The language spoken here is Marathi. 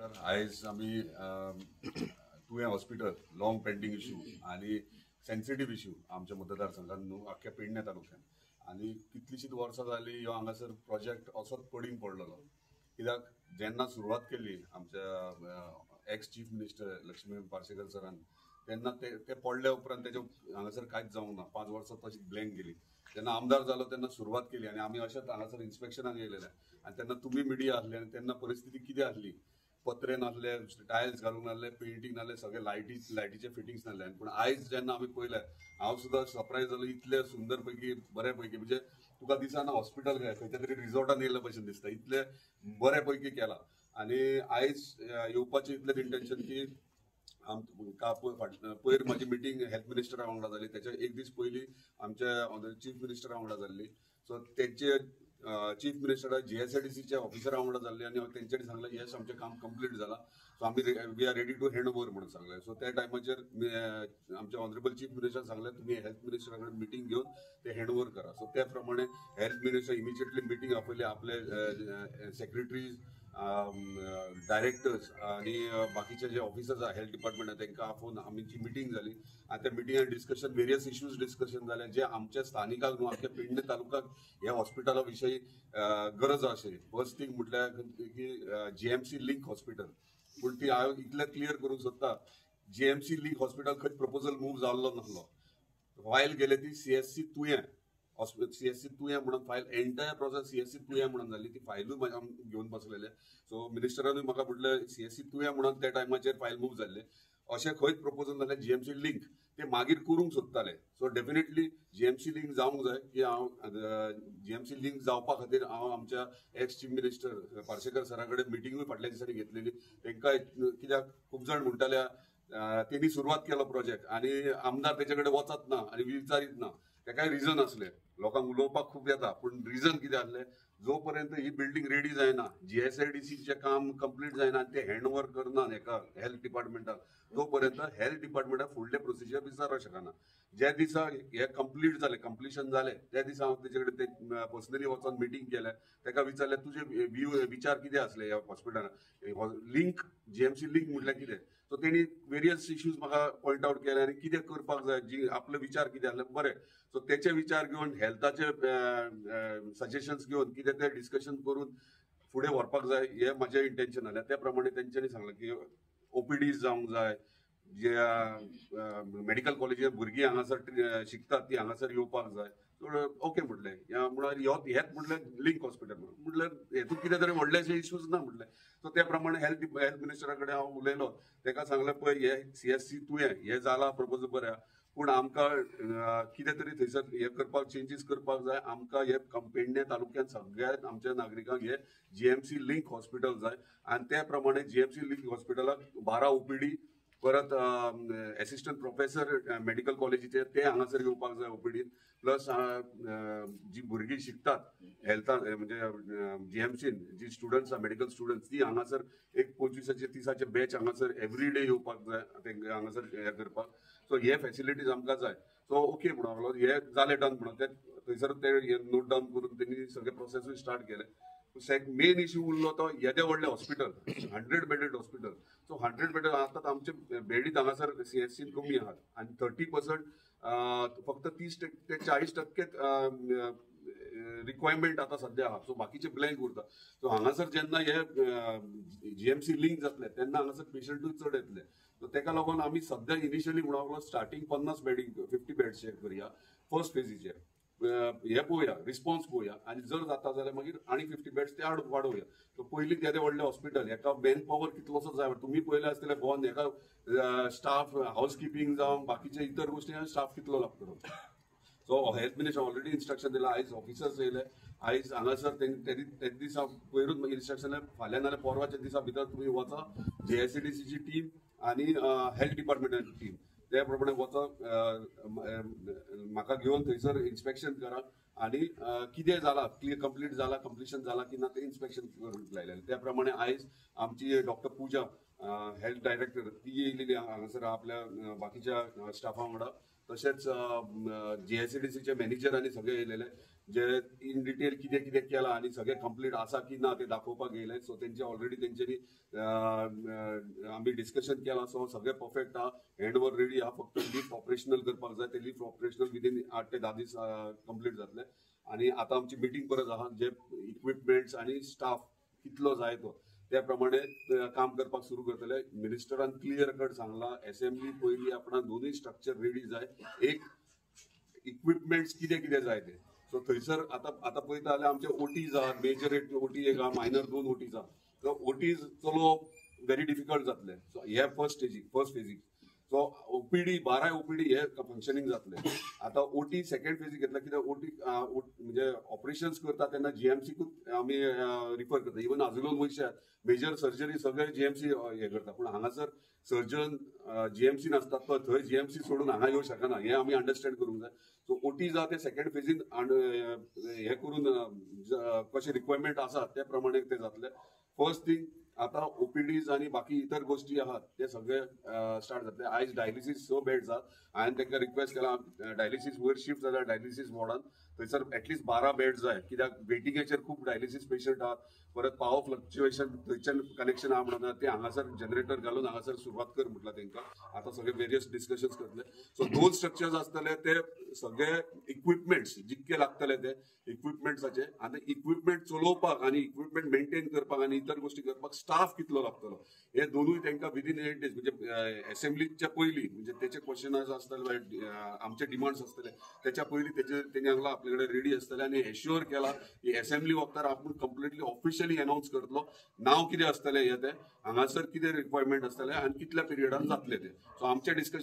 नमस्कार. आयज आम्ही तुवें हॉस्पिटल लॉंग पेंडिंग इश्यू आणि सेन्सिटिव्ह इश्यू आमच्या मतदारसंघात न्हू अख्ख्या पेडणे तालुक्यात आणि कितलीशीच वर्सां जाली ह्यो हांगासर प्रोजेक्ट असोच पडींग पडलेलो. कित्याक जेन्ना सुरवात केली आमच्या ex chief minister Laxmikant Parsekar सरान तेन्ना ते पडले उपरांत तेजे हांगासर कांयच जावंक ना. 5 वर्सां तशीच ब्लँक गेली. जेन्ना आमदार जालो तेन्ना सुरवात केली आणि आमी अशेंच हांगासर इन्स्पेक्शनाक येयलेले आणि तेन्ना तुमी मिडिया आसले आणि तेन्ना परिस्थिती कितें आसली. पत्रे नासले, टायल्स घालूंक नासले, पेंटींग नासले, सगळे लायटीचे फिटिंग्स नासले. पण आयज जेन्ना आमी पळयलें हांव सुद्दां सरप्रायज जालो. इतले सुंदर पैकी बरे पैकी म्हणजे तुका दिसना हॉस्पिटल खंयच्या तरी रिसॉर्टान येयल्ले भशेन दिसता. इतले बरे पैकी केला आणि आयज येवपाचें इतलें इंटेंशन की पयर माझी मिटींग हेल्थ मिनिस्टरा वांगडा जाली. त्याच्या एक दीस पयलीं आमच्या चीफ मिनिस्टरा वांगडा जाल्ली. सो तेंचे चीफ मिनिस्टर GSIDCच्या ऑफिसरा वांगडा जाल्ली आणि तेंच्यांनी सांगलें येस आमचें काम कंप्लीट जालां. सो आमी we are ready to hand over म्हणून सांगलें. सो त्या टायमाचेर आमच्या ऑनरेबल चीफ मिनिस्टर सांगलें तुम्ही हेल्थ मिनिस्टरा कडेन मिटींग घेवन ते हँड ओवर करा. सो त्या प्रमाणे हेल्थ मिनिस्टर इमिजिएटली मिटींग आपयली. आपले सेक्रेटरीज, डायरेक्टर्स आणि बाकीचे जे ऑफिसर्स आहा हेल्थ डिपार्टमेंटात तांकां आपोवन आमची मिटींग जाली आणि त्या मिटिंगान डिस्कशन वेरियस इश्यूज डिस्कशन जाले जे आमच्या स्थानिकाक न्हू अख्ख्या पेडणे तालुक्याक ह्या हॉस्पिटला विशयी गरज आशिल्ली. फर्स्ट थिंग म्हटल्यार की GMC लिंक हॉस्पिटल. पूण ती हांव इतलें क्लियर करूंक सोदता GMC लिंक हॉस्पिटल खंय प्रपोजल मूव जाल्लो नासलो. फायल गेले ती CSC तुयें CSC तुयें म्हणून फायल एंटायर प्रोसेस CSC तुयें म्हणून जाल्ली. ती फायलूय घेवन बसलेले. सो मिनिस्टरानूय म्हाका म्हटलें CSC तुयें म्हणून त्या टायमाचेर फायल मूव जाल्ले. अशें खंयच प्रपोजल नासलें GMC लिंक ते मागीर करूंक सोदताले. सो डेफिनेटली GMC लिंक जावंक जाय की हांव GMC लिंक जावपा खातीर हांव आमच्या एक्स चीफ मिनिस्टर पार्सेकर सरा कडेन मिटींगूय फाटल्या दिसांनी घेतलेली. तांकां कित्याक खूब जाण म्हणटाले तेणी सुरवात केलो प्रोजेक्ट आणि आमदार तेचे कडेन वचत ना आणि विचारीत ना. तेकाय रिजन असले. लोकांक उलोवपाक खूब येता पूण रिजन कितें आसलें जो पर्यंत ही बिल्डींग रेडी जायना GSIDCचें काम कंप्लीट जायना ते हँड ओवर करना हेका हेल्थ डिपार्टमेंटाक तो पर्यंत हेल्थ डिपार्टमेंटाक फुडले प्रोसिजर विचारूंक शकना. ज्या दिसा हे कंप्लीट जालें कंप्लिशन जालें त्या दिसा हांव तेजे कडेन ते पर्सनली वचून मिटींग केलें. ताका विचारलें तुजे विचार कितें आसले ह्या हॉस्पिटलान लिंक GMC लिंक म्हटल्यार कितें. सो तेणी वेरियस इश्यूज म्हाका पॉयंट आवट केले आनी कितें करपाक जाय जी आपले विचार कितें आसले बरें. सो तेचे विचार घेवन हेल्थाचे सजेशन्स घेवन कितें ते डिस्कशन करून फुडें व्हरपाक जाय हे म्हजें इंटेंशन आसलें. त्या प्रमाणे तेंच्यांनी सांगलें की OPDs जावंक जाय. जे मेडिकल कॉलेजींत भुरगीं हांगासर शिकतात ती हांगासर येवपाक जाय. ओके म्हटलें हेच म्हटलें लिंक हॉस्पिटल म्हटल्यार हेतून कितें तरी व्हडलेशे इश्यूज ना म्हटलें. सो त्या प्रमाणे हेल्थ मिनिस्टरा कडेन हांव उलयलो. ताका सांगलें पळय हे CSC तुयें हे जाला प्रपोजल बरें पूण आमकां कितें तरी थंयसर हे करपाक चेंजीस करपाक जाय. आमकां हे पेडणे तालुक्यात सगळ्यात आमच्या नागरिकांक हे GMC लिंक हॉस्पिटल जाय आणि त्या प्रमाणे GMC लिंक हॉस्पिटलाक 12 OPD परत असिस्टंट प्रोफेसर मेडिकल कॉलेजीचे ते हांगासर येवपाक जाय OPD प्लस जी भुरगीं शिकतात हेल्थान म्हणजे GMCन जी स्टुडंट्स आहा मेडिकल स्टुडंट्स ती हांगासर एक 25-30 बॅच हांगासर एवरीडे येवपाक जाय तांकां हांगासर हे करपाक. सो हे फॅसिलिटीज आमकां जाय. सो ओके म्हणून लागलो हे जालें डन म्हणून ते थंयसर ते नोट डावन करून तेणी सगळे प्रोसेसूय स्टार्ट केले. मेन इश्यू उरलो तो येदें व्हडलें hospital 100 bedded hospital. So 100 bedded आतां आमचे बेडीत हांगासर CSCन कमी आहात आणि 30% फक्त 30 ते 40% रिक्वायरमेंट आता सध्या आहा. सो बाकीचे ब्लँक उरता. सो हांगासर जेन्ना हे GMC लिंक जातले तेन्ना हांगासर पेशंटूय चड येतले. सो तेका लागून आमी सध्या इनिशियली म्हणून स्टार्टींग 50 बेडींग 50 बेड्स करया फर्स्ट फेजीचेर. हे पळोवया रिस्पॉन्स पळोवया आणि जर जाता जाल्यार मागीर आनी 50 बेड्स ते वाडोवया. सो पयलीं येदें व्हडलें हॉस्पिटल हेका मॅन पॉवर कितलोसो जाय. तुमी पळयलें आसतलें गोवन हेका स्टाफ हाऊस किपींग जावं बाकीचे इतर गोश्टी स्टाफ कितलो लागतलो. So health minister already instruction दिला. आयज ऑफिसर्स येयले. आयज हांगासर ते दिसा पयरूच इन्स्ट्रक्शन फाल्यां नाल्यार परवाच्या दिसा भितर तुमी वचा GSIDCची टीम आणि हेल्थ डिपार्टमेंटाची टीम त्या प्रमाणे वचप म्हाका घेवन थंयसर इन्स्पेक्शन करा आणि कितें जाला कंप्लीट जाला कंप्लिशन जाला की ना ते इन्स्पेक्शन करूंक लायलेलें. त्या प्रमाणे आयज आमची डॉक्टर पूजा हेल्थ डायरेक्टर ती येयलेली हांगासर आपल्या बाकीच्या स्टाफा वांगडा. तशेंच GSIDCचे मॅनेजर आनी सगळे येयलेले. जे इन डिटेल कितें कितें केलां आनी सगळें कंप्लीट आसा की ना ते दाखोवपाक येयले. सो तेंचे ऑलरेडी तेंच्यांनी आमी डिस्कशन केलां. सो सगळें परफेक्ट आहा. हँड ओव्हर रेडी आहा. फक्त लिफ्ट ऑपरेशनल करपाक जाय. ते लिफ्ट ऑपरेशनल विदीन 8 ते 10 दीस कंप्लीट जातले. आणि आता आमची मिटींग परत आहा. जे इक्विपमेंट्स आणि स्टाफ कितलो जाय तो त्या प्रमाणे काम करपाक सुरू करतले. मिनिस्टरान क्लियर कट सांगला असेंब्ली पयली आपणा दोनूय स्ट्रक्चर रेडी जाय. एक इक्विपमेंट्स कितें कितें जाय ते. सो थंयसर आता पळयता जाल्यार आमचे ओटीज आहा. मेजर ओटी एक आहा, मायनर 2 ओटीज आहा. सो ओटीज चलोवप व्हेरी डिफिकल्ट जातले. सो हे फर्स्ट फेजीक. सो ओपीडी 12 ओपीडी हे फंक्शनिंग जातले. आता ओटी सेकंड फेजीक घेतला कित्याक ओटी म्हणजे ऑपरेशन्स करता तेन्ना जीएमसीकूच आमी रिफर करता. इवन आजुलोन वयशे मेजर सर्जरी सगळे जीएमसी हे करता. पूण हांगासर सर्जन जीएमसी नासतात पळय थंय जीएमसी सोडून हांगा येवंक शकना. हे आमी अंडरस्टँड करूंक जाय. सो ओटीज आहा ते सेकंड फेजीन हे करून कशे रिक्वायरमेंट आसा त्या प्रमाणे ते जातले. फर्स्ट थिंग आता ओपीडीज आणि बाकी इतर गोष्टी आहात ते सगळे स्टार्ट जातले. आयज डायलिसीस 6 बेड्स आहात. हांवें तांकां रिक्वेस्ट केला डायलिसीस वयर शिफ्ट जाल्यार डायलिसीस वॉर्डान थंयसर एटलीस्ट 12 बेड्स जाय. कित्याक वेटिंगेचेर खूब डायलिसीस पेशंट आहात. परत पावर फ्लक्च्युएशन थंयच्यान कनेक्शन आहा म्हणून ते हांगासर जनरेटर घालून हांगासर सुरवात कर म्हटलं तांकां. आता सगळे वेरियस डिस्कशन्स करतले. सो 2 स्ट्रक्चर्स आसतले ते सगळे इक्विपमेंट्स जितके लागतले ते इक्विपमेंट्साचे. आनी इक्विपमेंट चलोवपाक आणि इक्विपमेंट मेंटेन करपाक आणि इतर गोष्टी करपाक स्टाफ कितलो लागतलो हे दोनूय तांकां विदीन 8 डेज म्हणजे असेंब्लीच्या पयलीं म्हणजे तेचे क्वेश्चनर्स आसतले आमचे डिमांड्स आसतले त्याच्या पयलीं तेणी हांगला आपले कडेन रेडी आसतले. आनी एश्युअर केला की असेंब्ली वखदार आपूण कंप्लिटली ऑफिशियली अनाउन्स करतलो. नाव कितें आसतलें हे ते हांगासर कितें रिक्वायरमेंट आसतले आनी कितल्या पिरियडान जातले ते. सो आमचे डिस्कशन